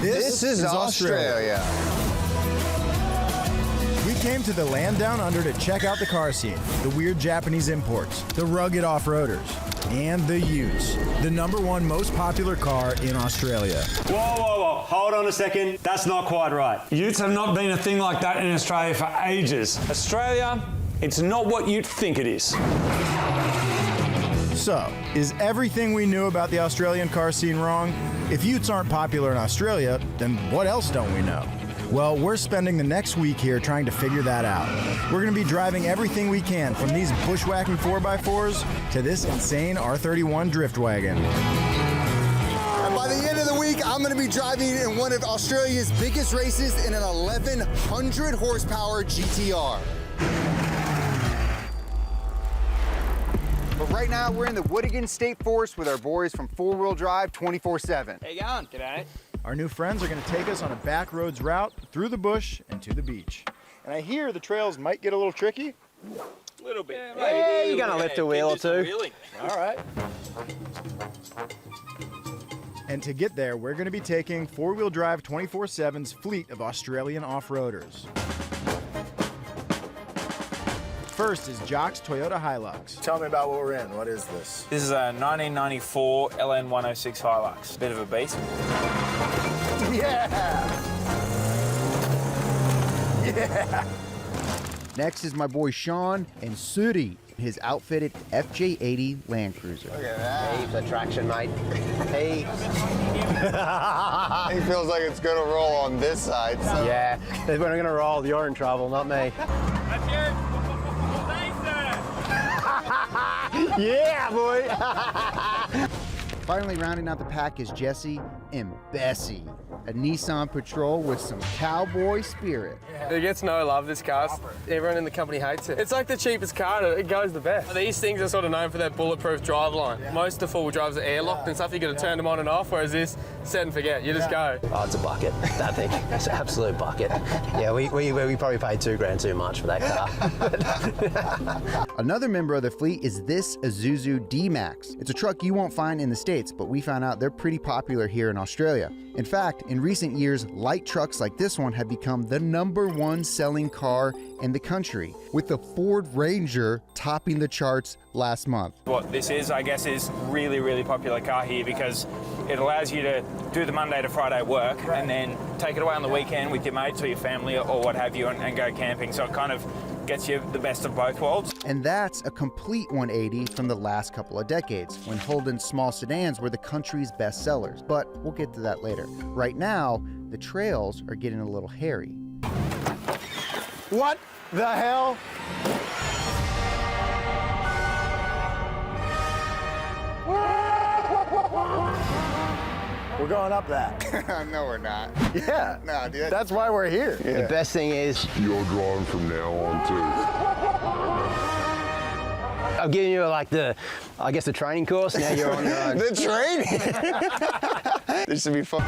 This is Australia. We came to the land down under to check out the car scene, the weird Japanese imports, the rugged off-roaders, and the Utes, the #1 most popular car in Australia. Whoa, whoa, whoa, hold on a second. That's not quite right. Utes have not been a thing like that in Australia for ages. Australia, it's not what you'd think it is. So, is everything we knew about the Australian car scene wrong? If Utes aren't popular in Australia, then what else don't we know? Well, we're spending the next week here trying to figure that out. We're going to be driving everything we can, from these bushwhacking 4x4s to this insane R31 drift wagon. And by the end of the week, I'm going to be driving in one of Australia's biggest races in an 1100 horsepower GTR. But right now, we're in the Woodigan State Forest with our boys from 4-Wheel Drive 24/7. How you going? G'day. Our new friends are going to take us on a back roads route through the bush and to the beach. And I hear the trails might get a little tricky. A little bit. Yeah, you're gonna lift a wheel or two. All right. And to get there, we're going to be taking 4-Wheel Drive 24/7's fleet of Australian off-roaders. First is Jock's Toyota Hilux. Tell me about what we're in. What is this? This is a 1994 LN106 Hilux. Bit of a beast. Yeah! Yeah! Next is my boy Sean and Sudi, his outfitted FJ80 Land Cruiser. Look at that. Heaps of traction, mate. Heaps. He feels like it's gonna roll on this side. So. Yeah, if we're gonna roll, you're in trouble, not me. That's you. Yeah, boy. Finally rounding out the pack is Jesse and Bessie, a Nissan Patrol with some cowboy spirit. It gets no love, this car. Everyone in the company hates it. It's like the cheapest car, it goes the best. These things are sort of known for their bulletproof driveline. Yeah. Most of the four-wheel drives are airlocked and stuff, you gotta turn them on and off, whereas this, set and forget, you just go. Oh, it's a bucket, that thing. It's an absolute bucket. Yeah, we probably paid $2,000 too much for that car. Another member of the fleet is this Isuzu D-Max. It's a truck you won't find in the States, but we found out they're pretty popular here in Australia. In fact, in recent years, light trucks like this one have become the #1 selling car in the country, with the Ford Ranger topping the charts last month. What this is, I guess, is really, really popular car here because it allows you to do the Monday to Friday work and then take it away on the weekend with your mates or your family or what have you and go camping. So it kind of gets you the best of both worlds. And that's a complete 180 from the last couple of decades, when Holden's small sedans were the country's best sellers. But we'll get to that later. Right now, the trails are getting a little hairy. What the hell? We're going up that. No, we're not. Yeah. No, dude. That's why we're here. The best thing is, You're driving from now on too. I'm giving you like the training course, now you're on your own. The training? This should be fun.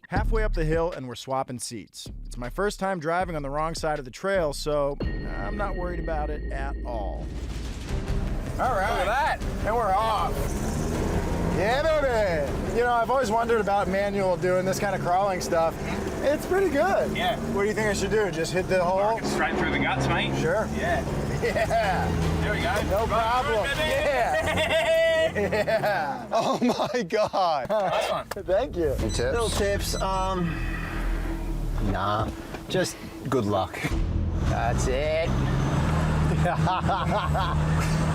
Halfway up the hill and we're swapping seats. It's my first time driving on the wrong side of the trail, so I'm not worried about it at all. All right. Look at that. And we're off. Yeah, baby. You know, I've always wondered about manual doing this kind of crawling stuff. It's pretty good. Yeah. What do you think I should do? Just hit the hole? Straight through the guts, mate. Sure. Yeah. Yeah. There we go. No problem. Yeah. Yeah. Oh my God. Nice one. Thank you. Any tips? Little tips, nah, just good luck. That's it.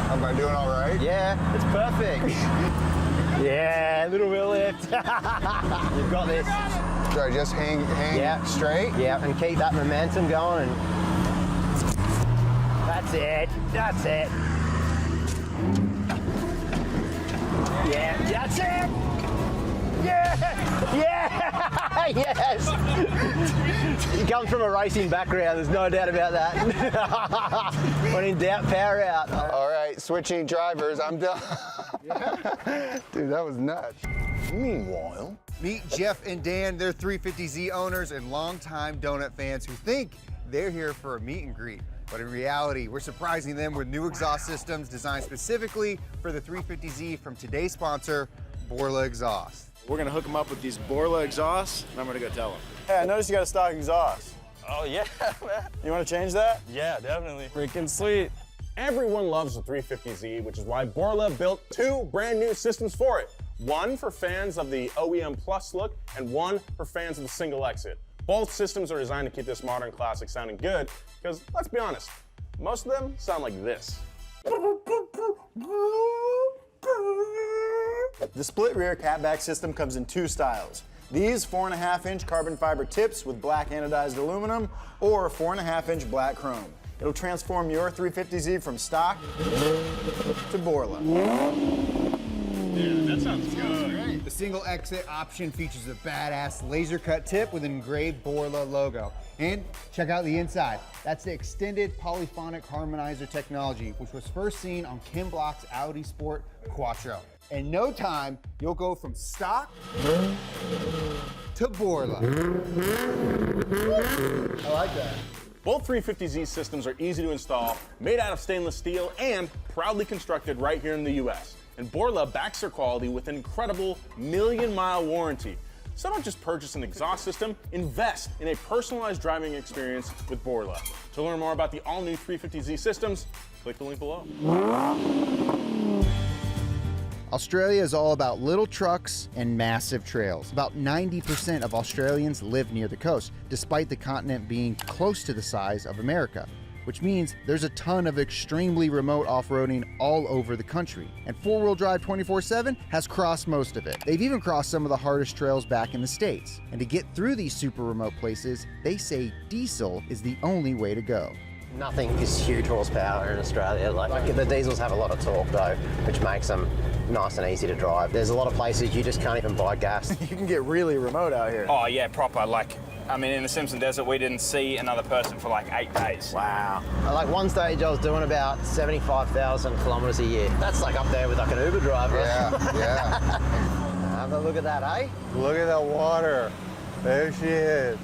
Am I doing all right? Yeah, it's perfect. Yeah, little wheel lift. You've got this. Do I just hang straight? Yeah, and keep that momentum going. And that's it. That's it. Yeah, that's it. Yeah, yeah, yes. He comes from a racing background, there's no doubt about that. When in doubt, power out. All right, switching drivers, I'm done. Dude, that was nuts. Meanwhile, meet Jeff and Dan. They're 350Z owners and longtime donut fans who think they're here for a meet and greet. But in reality, we're surprising them with new exhaust systems designed specifically for the 350Z from today's sponsor, Borla exhaust. We're gonna hook them up with these Borla exhausts, and I'm gonna go tell them. Hey, I noticed you got a stock exhaust. Oh yeah, man. You wanna change that? Yeah, definitely. Freaking sweet. Everyone loves the 350Z, which is why Borla built 2 brand new systems for it. One for fans of the OEM Plus look, and one for fans of the single exit. Both systems are designed to keep this modern classic sounding good, because let's be honest, most of them sound like this. The split rear catback system comes in 2 styles. These 4.5-inch carbon fiber tips with black anodized aluminum, or 4.5-inch black chrome. It'll transform your 350Z from stock to Borla. Yeah, that sounds good. The single exit option features a badass laser cut tip with an engraved Borla logo. And check out the inside. That's the extended polyphonic harmonizer technology, which was first seen on Ken Block's Audi Sport Quattro. In no time, you'll go from stock to Borla. I like that. Both 350Z systems are easy to install, made out of stainless steel, and proudly constructed right here in the US. And Borla backs their quality with an incredible million-mile warranty. So don't just purchase an exhaust system, invest in a personalized driving experience with Borla. To learn more about the all-new 350Z systems, click the link below. Australia is all about little trucks and massive trails. About 90% of Australians live near the coast, despite the continent being close to the size of America, which means there's a ton of extremely remote off-roading all over the country. And 4-wheel drive 24/7 has crossed most of it. They've even crossed some of the hardest trails back in the States. And to get through these super remote places, they say diesel is the only way to go. Nothing is huge horsepower in Australia. Like the diesels have a lot of torque though, which makes them nice and easy to drive. There's a lot of places you just can't even buy gas. You can get really remote out here. Oh yeah, proper. Like, I mean, in the Simpson Desert, we didn't see another person for like 8 days. Wow. Like one stage I was doing about 75,000 kilometers a year. That's like up there with like an Uber driver. Yeah. Have a look at that, eh? Look at the water. There she is.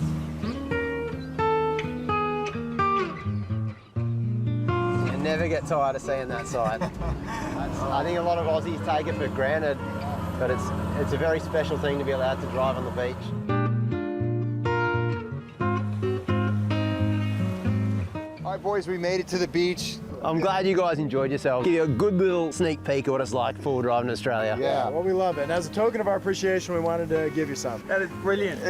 You never get tired of seeing that sight. I think a lot of Aussies take it for granted, but it's a very special thing to be allowed to drive on the beach. All right, boys, we made it to the beach. I'm glad you guys enjoyed yourselves. Give you a good little sneak peek of what it's like full driving in Australia. Yeah, well, we love it. And as a token of our appreciation, we wanted to give you some. That is brilliant.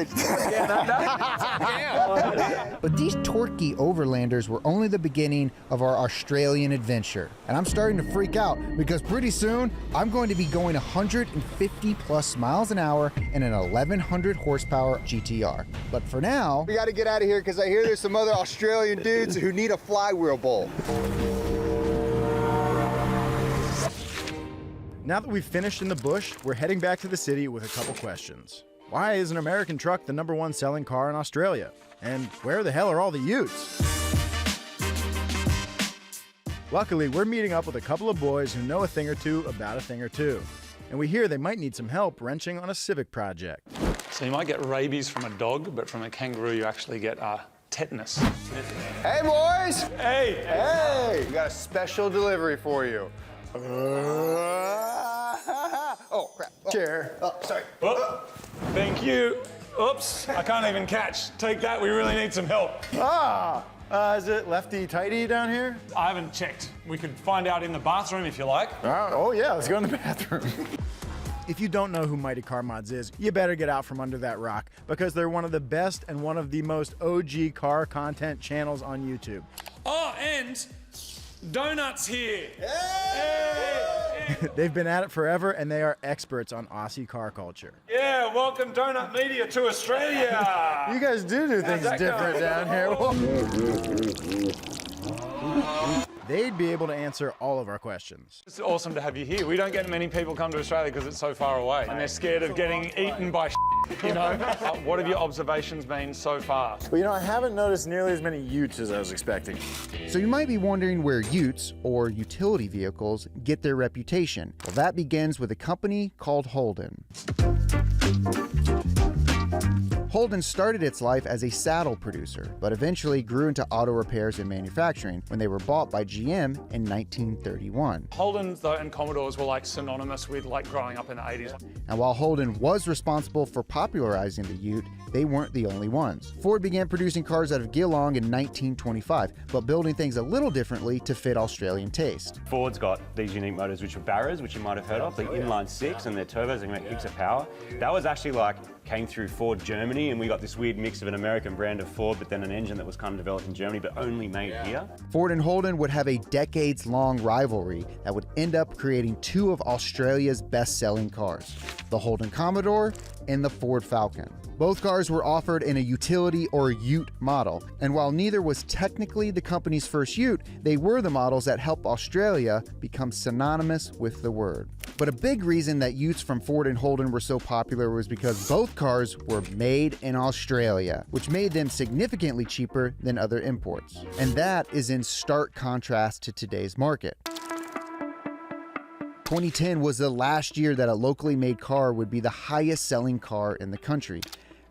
But these torquey overlanders were only the beginning of our Australian adventure. And I'm starting to freak out because pretty soon I'm going to be going 150 plus miles an hour in an 1100 horsepower GTR. But for now, we got to get out of here because I hear there's some other Australian dudes who need a flywheel bowl. Now that we've finished in the bush, we're heading back to the city with a couple questions. Why is an American truck the #1 selling car in Australia? And where the hell are all the Utes? Luckily, we're meeting up with a couple of boys who know a thing or two about a thing or two. And we hear they might need some help wrenching on a civic project. So you might get rabies from a dog, but from a kangaroo you actually get tetanus. Hey, boys! Hey! Hey! We got a special delivery for you. Oh, crap. Oh. Chair. Oh, sorry. Oh, thank you. Oops, I can't even catch. Take that, we really need some help. Is it lefty tighty down here? I haven't checked. We could find out in the bathroom if you like. Oh yeah, let's go in the bathroom. If you don't know who Mighty Car Mods is, you better get out from under that rock because they're one of the best and one of the most OG car content channels on YouTube. Oh, and Donuts here. They've been at it forever and they are experts on Aussie car culture. Yeah, welcome Donut Media to Australia. You guys do things different down here. They'd be able to answer all of our questions. It's awesome to have you here. We don't get many people come to Australia because it's so far away and they're scared of getting eaten by you know? What have your observations been so far? Well, you know, I haven't noticed nearly as many Utes as I was expecting. So you might be wondering where Utes, or utility vehicles, get their reputation. Well, that begins with a company called Holden. Holden started its life as a saddle producer, but eventually grew into auto repairs and manufacturing when they were bought by GM in 1931. Holden, though, and Commodores were like synonymous with like growing up in the 80s. And while Holden was responsible for popularizing the Ute, they weren't the only ones. Ford began producing cars out of Geelong in 1925, but building things a little differently to fit Australian taste. Ford's got these unique motors which are Barras, which you might have heard of, the inline six, and their turbos, they can make heaps of power. That was actually came through Ford Germany, and we got this weird mix of an American brand of Ford, but then an engine that was kind of developed in Germany, but only made here. Ford and Holden would have a decades-long rivalry that would end up creating two of Australia's best-selling cars, the Holden Commodore and the Ford Falcon. Both cars were offered in a utility or Ute model, and while neither was technically the company's first Ute, they were the models that helped Australia become synonymous with the word. But a big reason that Utes from Ford and Holden were so popular was because both cars were made in Australia, which made them significantly cheaper than other imports. And that is in stark contrast to today's market. 2010 was the last year that a locally made car would be the highest selling car in the country.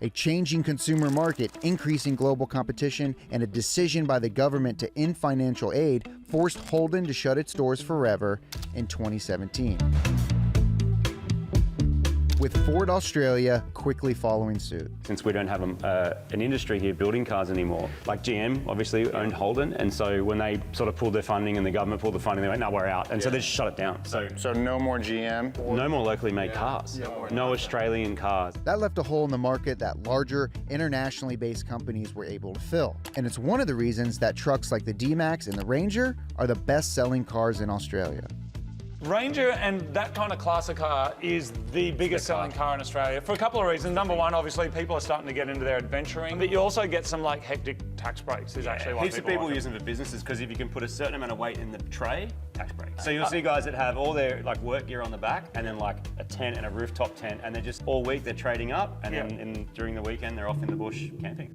A changing consumer market, increasing global competition, and a decision by the government to end financial aid forced Holden to shut its doors forever in 2017. With Ford Australia quickly following suit. Since we don't have an industry here building cars anymore, like GM obviously owned Holden, and so when they sort of pulled their funding and the government pulled the funding, they went, no, we're out. And so they just shut it down. So no more GM? No more locally made cars. No Australian cars. That left a hole in the market that larger, internationally based companies were able to fill. And it's one of the reasons that trucks like the D-Max and the Ranger are the best-selling cars in Australia. Ranger and that kind of class of car is the biggest selling car in Australia for a couple of reasons. Number one, obviously, people are starting to get into their adventuring, but you also get some like hectic tax breaks is actually why heaps of people use them for businesses because if you can put a certain amount of weight in the tray, tax breaks. So you'll see guys that have all their like work gear on the back and then like a tent and a rooftop tent, and they're just all week they're trading up, and then during the weekend they're off in the bush camping.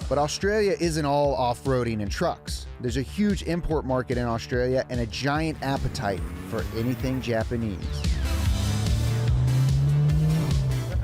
But Australia isn't all off-roading and trucks. There's a huge import market in Australia and a giant appetite for anything Japanese.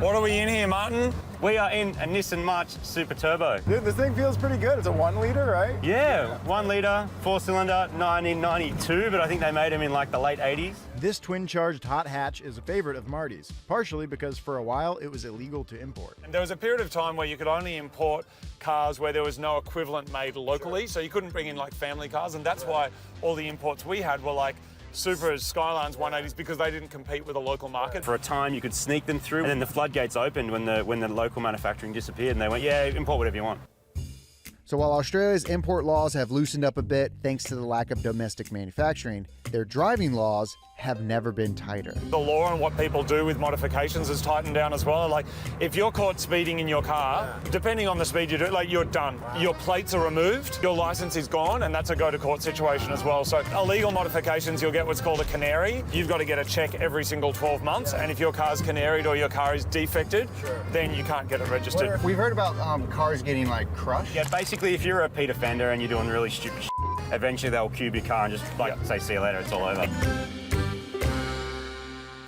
What are we in here, Martin? We are in a Nissan March Super Turbo. Dude, this thing feels pretty good. It's a 1 liter, right? Yeah, 1 litre, 4-cylinder, 1992, but I think they made them in like the late 80s. This twin-charged hot hatch is a favorite of Marty's, partially because for a while it was illegal to import. And there was a period of time where you could only import cars where there was no equivalent made locally, so you couldn't bring in like family cars, and that's why all the imports we had were like Supras, Skylines, 180s, because they didn't compete with a local market. For a time, you could sneak them through, and then the floodgates opened when the local manufacturing disappeared, and they went, yeah, import whatever you want. So while Australia's import laws have loosened up a bit thanks to the lack of domestic manufacturing, their driving laws have never been tighter. The law and what people do with modifications has tightened down as well. Like, if you're caught speeding in your car, depending on the speed you do, like, you're done. Your plates are removed, your license is gone, and that's a go-to-court situation as well. So illegal modifications, you'll get what's called a canary. You've got to get a check every single 12 months, and if your car's canaried or your car is defected, then you can't get it registered. We've heard about cars getting, like, crushed. Yeah, basically, if you're a repeat offender and you're doing really stupid shit, eventually they'll cube your car and just, say, see you later, it's all over.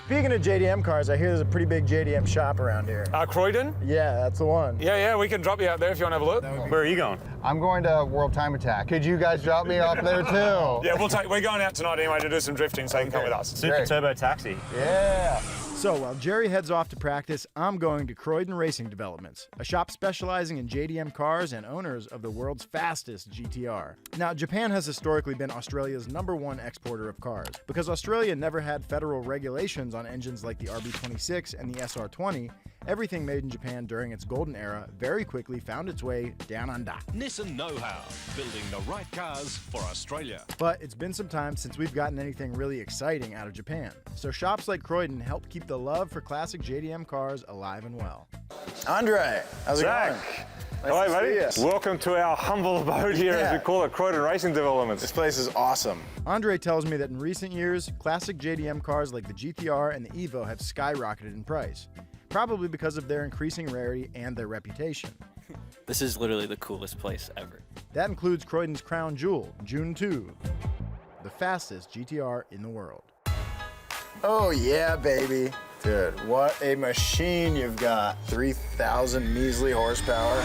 Speaking of JDM cars, I hear there's a pretty big JDM shop around here. Croydon? Yeah, that's the one. Yeah, we can drop you out there if you want to have a look. Where are you going? I'm going to World Time Attack. Could you guys drop me off there too? Yeah, we're going out tonight anyway to do some drifting, so you can come with us. Super Turbo Taxi. Yeah. So while Jerry heads off to practice, I'm going to Croydon Racing Developments, a shop specializing in JDM cars and owners of the world's fastest GTR. Now, Japan has historically been Australia's #1 exporter of cars. Because Australia never had federal regulations on engines like the RB26 and the SR20, everything made in Japan during its golden era very quickly found its way down under. Nissan know-how, building the right cars for Australia. But it's been some time since we've gotten anything really exciting out of Japan. So shops like Croydon help keep the love for classic JDM cars alive and well. Andre, how's it going? Hello, buddy. Welcome to our humble abode here, as we call it, Croydon Racing Developments. This place is awesome. Andre tells me that in recent years, classic JDM cars like the GTR and the Evo have skyrocketed in price, probably because of their increasing rarity and their reputation. This is literally the coolest place ever. That includes Croydon's crown jewel, JUN II, the fastest GTR in the world. Oh yeah, baby. Dude, what a machine you've got. 3,000 measly horsepower.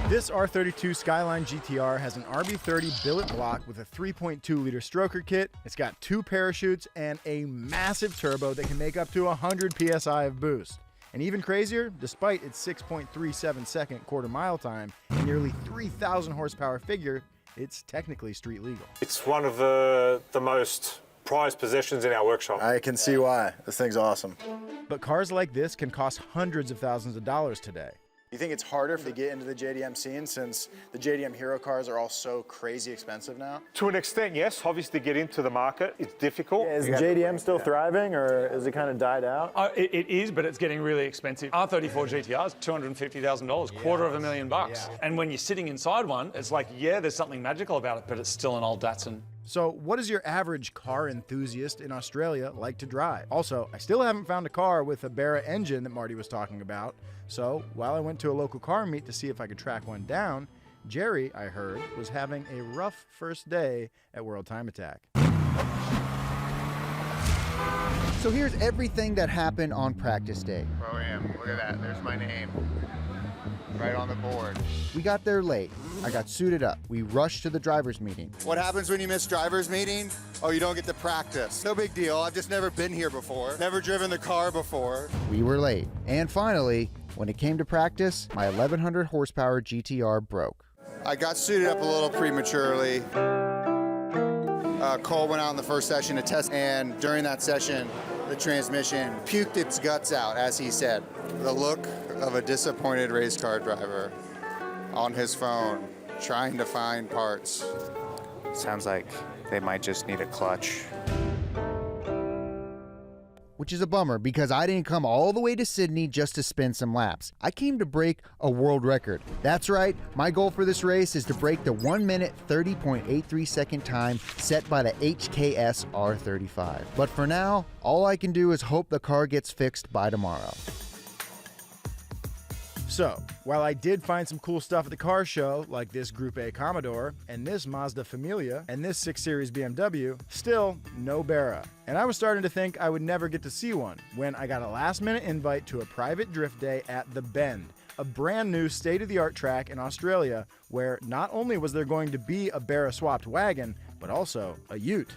This R32 Skyline GTR has an RB30 billet block with a 3.2-liter stroker kit. It's got 2 parachutes and a massive turbo that can make up to 100 PSI of boost. And even crazier, despite its 6.37-second quarter-mile time and nearly 3,000 horsepower figure, it's technically street legal. It's one of the most prized possessions in our workshop. I can see why. This thing's awesome. But cars like this can cost hundreds of thousands of dollars today. You think it's harder to get into the JDM scene since the JDM Hero cars are all so crazy expensive now? To an extent, yes. Obviously, to get into the market, it's difficult. Is JDM still thriving, or is it kind of died out? It is, but it's getting really expensive. R34 GTRs, $250,000, $250,000. And when you're sitting inside one, it's like, yeah, there's something magical about it, but it's still an old Datsun. So what does your average car enthusiast in Australia like to drive? Also, I still haven't found a car with a Bara engine that Marty was talking about. So while I went to a local car meet to see if I could track one down, Jerry, I heard, was having a rough first day at World Time Attack. So here's everything that happened on practice day. Pro-Am, look at that, there's my name. Right on the board. We got there late. I got suited up. We rushed to the driver's meeting. What happens when you miss driver's meeting? Oh, you don't get to practice. No big deal. I've just never been here before. Never driven the car before. We were late. And finally, when it came to practice, my 1100 horsepower GTR broke. I got suited up a little prematurely. Cole went out in the first session to test, and during that session, the transmission puked its guts out, as he said. The look of a disappointed race car driver on his phone, trying to find parts. Sounds like they might just need a clutch. Which is a bummer because I didn't come all the way to Sydney just to spin some laps. I came to break a world record. That's right, my goal for this race is to break the 1 minute 30.83 second time set by the HKS R35. But for now, all I can do is hope the car gets fixed by tomorrow. So, while I did find some cool stuff at the car show, like this Group A Commodore, and this Mazda Familia, and this 6 Series BMW, still no Bara. And I was starting to think I would never get to see one, when I got a last-minute invite to a private drift day at The Bend, a brand new state-of-the-art track in Australia, where not only was there going to be a Bara-swapped wagon, but also a Ute.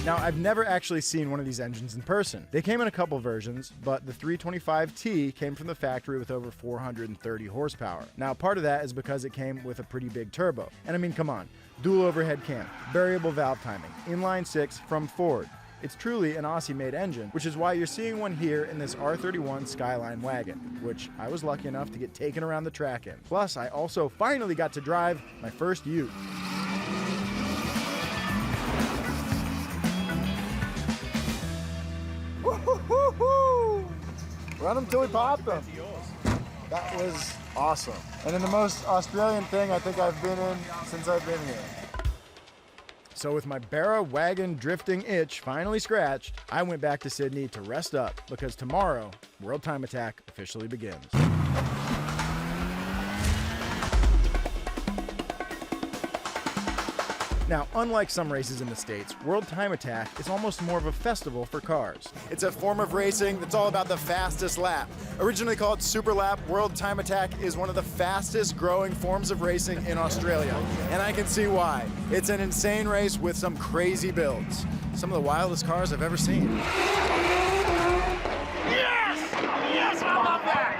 Now, I've never actually seen one of these engines in person. They came in a couple versions, but the 325T came from the factory with over 430 horsepower. Now, part of that is because it came with a pretty big turbo. And I mean, come on, dual overhead cam, variable valve timing, inline 6 from Ford. It's truly an Aussie-made engine, which is why you're seeing one here in this R31 Skyline wagon, which I was lucky enough to get taken around the track in. Plus, I also finally got to drive my first Ute. Run them till we pop them. That was awesome. And then the most Australian thing I think I've been in since I've been here. So with my Bara wagon drifting itch finally scratched, I went back to Sydney to rest up because tomorrow, World Time Attack officially begins. Now, unlike some races in the States, World Time Attack is almost more of a festival for cars. It's a form of racing that's all about the fastest lap. Originally called Super Lap, World Time Attack is one of the fastest growing forms of racing in Australia. And I can see why. It's an insane race with some crazy builds. Some of the wildest cars I've ever seen. Yes! Yes, I love that!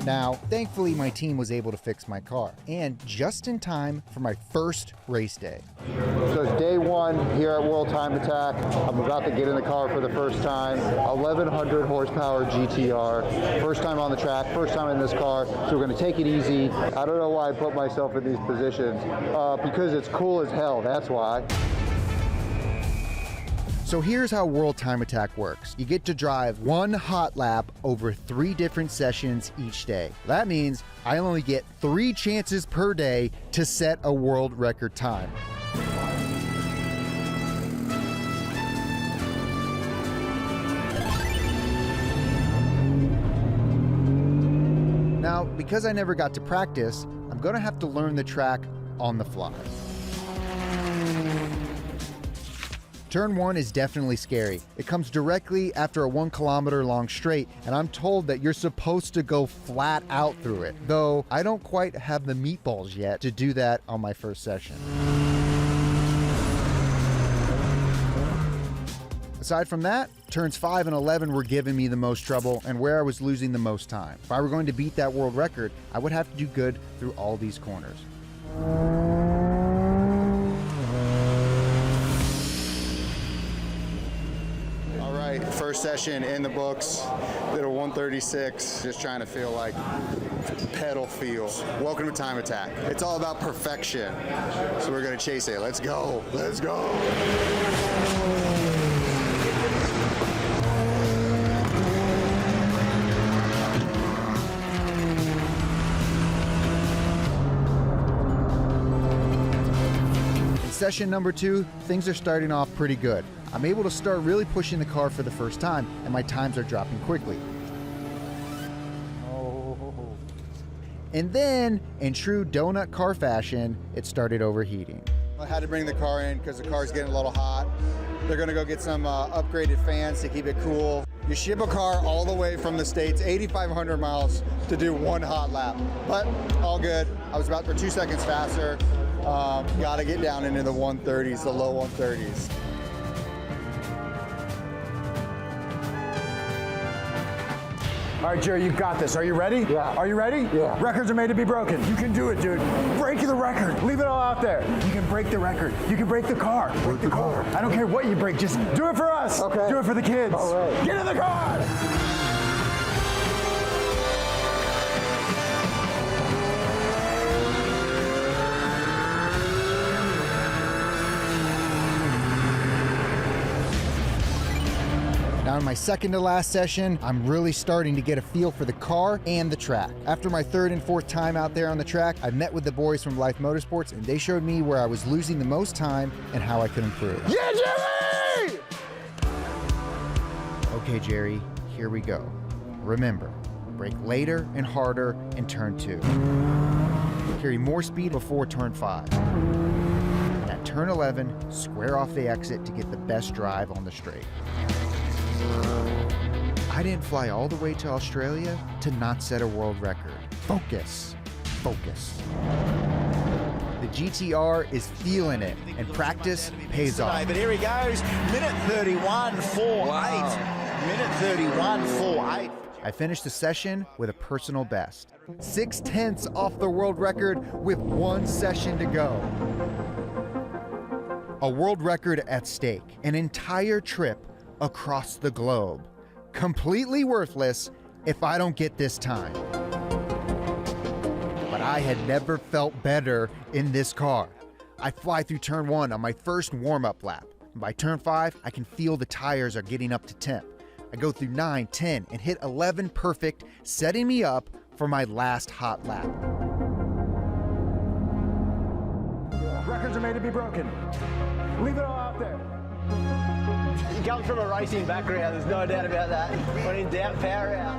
Now, thankfully, my team was able to fix my car, and just in time for my first race day. So it's day one here at World Time Attack. I'm about to get in the car for the first time. 1100 horsepower GTR. First time on the track, first time in this car. So we're going to take it easy. I don't know why I put myself in these positions. Because it's cool as hell, that's why. So here's how World Time Attack works. You get to drive one hot lap over 3 different sessions each day. That means I only get 3 chances per day to set a world record time. Now, because I never got to practice, I'm gonna have to learn the track on the fly. Turn 1 is definitely scary. It comes directly after a 1 kilometer long straight, and I'm told that you're supposed to go flat out through it, though I don't quite have the meatballs yet to do that on my first session. Aside from that, turns 5 and 11 were giving me the most trouble and where I was losing the most time. If I were going to beat that world record, I would have to do good through all these corners. All right, first session in the books. Did a 136, just trying to feel like pedal feel. Welcome to Time Attack. It's all about perfection. So we're gonna chase it. Let's go, let's go. Session number 2, things are starting off pretty good. I'm able to start really pushing the car for the first time, and my times are dropping quickly. And then, in true donut car fashion, it started overheating. I had to bring the car in because the car's getting a little hot. They're gonna go get some upgraded fans to keep it cool. You ship a car all the way from the States, 8,500 miles, to do 1 hot lap. But all good. I was about for 2 seconds faster. Got to get down into the 130s, the low 130s. All right, Jerry, you got this. Are you ready? Yeah. Are you ready? Yeah. Records are made to be broken. You can do it, dude. Break the record. Leave it all out there. You can break the record. You can break the car. Break the car. I don't care what you break. Just do it for us. Okay. Do it for the kids. All right. Get in the car. Now in my second to last session, I'm really starting to get a feel for the car and the track. After my 3rd and 4th time out there on the track, I met with the boys from Life Motorsports and they showed me where I was losing the most time and how I could improve. Yeah, Jerry! Okay, Jerry, here we go. Remember, brake later and harder in turn 2. Carry more speed before turn 5. And at turn 11, square off the exit to get the best drive on the straight. I didn't fly all the way to Australia to not set a world record. Focus, focus. The GTR is feeling it, and practice pays off. But here he goes, minute 31.48. Wow. Minute 31.48. I finished the session with a personal best. 6/10 off the world record with 1 session to go. A world record at stake, an entire trip across the globe. Completely worthless if I don't get this time. But I had never felt better in this car. I fly through turn 1 on my first warm-up lap. And by turn 5, I can feel the tires are getting up to temp. I go through 9, 10, and hit 11 perfect, setting me up for my last hot lap. Records are made to be broken. Leave it all out there. He comes from a racing background, there's no doubt about that. When in doubt, power out.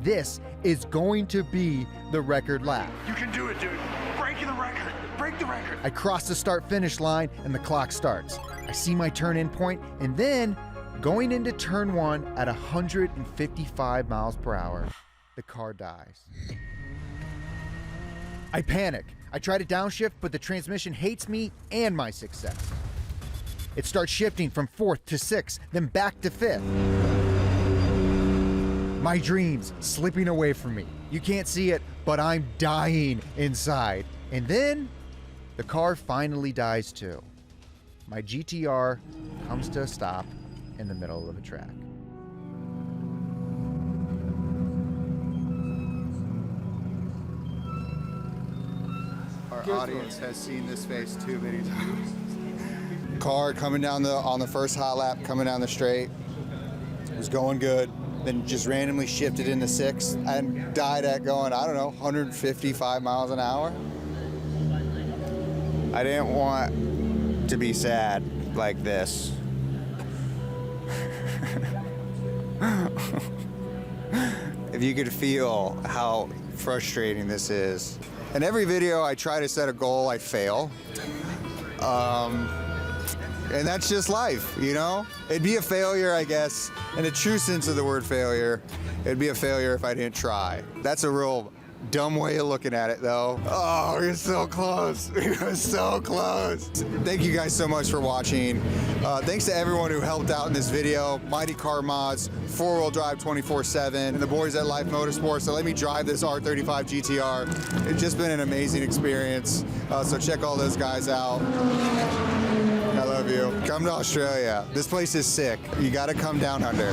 This is going to be the record lap. You can do it, dude. Break the record. Break the record. I cross the start-finish line and the clock starts. I see my turn-in point, and then, going into turn 1 at 155 miles per hour, the car dies. I panic. I try to downshift, but the transmission hates me and my success. It starts shifting from 4th to 6th, then back to 5th. My dreams slipping away from me. You can't see it, but I'm dying inside. And then, the car finally dies too. My GTR comes to a stop in the middle of the track. Our audience has seen this face too many times. Car coming down on the first hot lap, coming down the straight, was going good, then just randomly shifted into 6th and died at going, I don't know, 155 miles an hour. I didn't want to be sad like this. if you could feel how frustrating this is. In every video I try to set a goal, I fail. And that's just life, you know? It'd be a failure, I guess, in the true sense of the word failure. It'd be a failure if I didn't try. That's a real dumb way of looking at it, though. Oh, we're so close. We're so close. Thank you guys so much for watching. Thanks to everyone who helped out in this video. Mighty Car Mods, 4-wheel drive 24/7, and the boys at Life Motorsports that let me drive this R35 GTR. It's just been an amazing experience. So check all those guys out. I love you. Come to Australia. This place is sick. You gotta come down under.